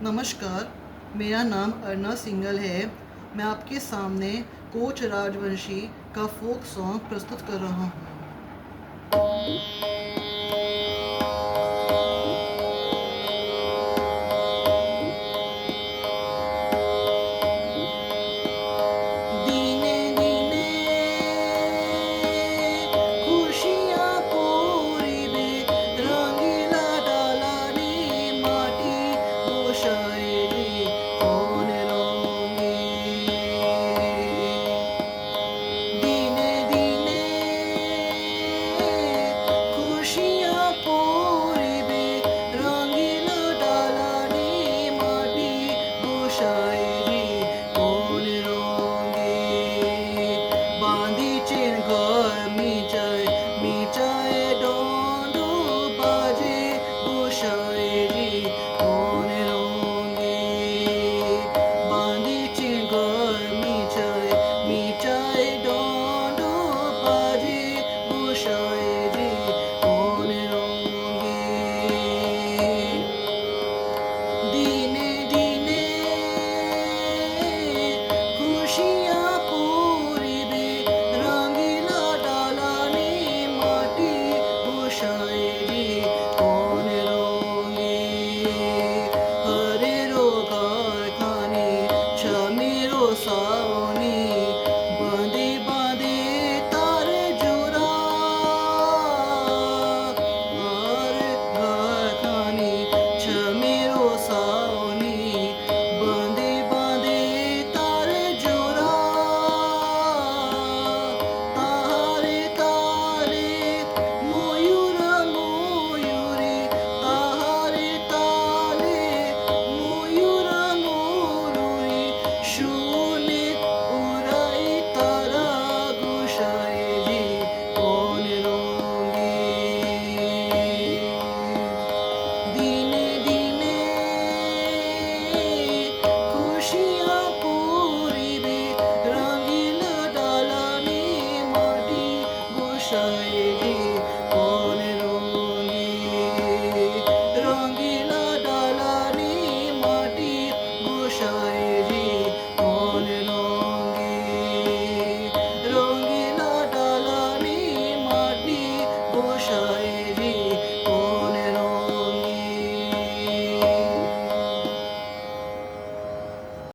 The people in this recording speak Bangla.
नमस्कार, मेरा नाम अर्ना सिंघल है। मैं आपके सामने कोच राजवंशी का फोक सॉन्ग प्रस्तुत कर रहा हूँ। দিনে দিনে খুশিয়াঁ পরিবে রঙিলা ডালারে মাটি বসায় রে কোন রঙে। দিনে দিনে খুশিয়াঁ পরিবে রঙিলা ডালারে মাটি বসায় রে কোন রঙে। বাঁধিছেন ঘর মিচায় মিচায় দণ্ড বাজে বসায় রে কোন রঙে। বাঁধিছেন ঘর মিচায় মিচায় দণ্ড বাজে বসায় রে কোন রঙে। দিনে দিনে খুশিয়াঁ পরিবে রঙিলা ডালানে মাটি বসায় রে কোন রঙে। হরেরো ঘরখানে ছমেরো সাওনি বাঁধে বাঁধে তার জোড়া। আর ঘরখানে ছমেরো সাওনি বাঁধে বাঁধে তার জোড়া। তাহারে তারে ময়ূর ময়ূরে তাহারে তালে ময়ূর ময়ূরে শুনে উড়াই তারা গোসায় রে কোন রঙে। দিনে দিনে খুশিয়াঁ পরিবে রঙিলা ডালানে মাটি বসায়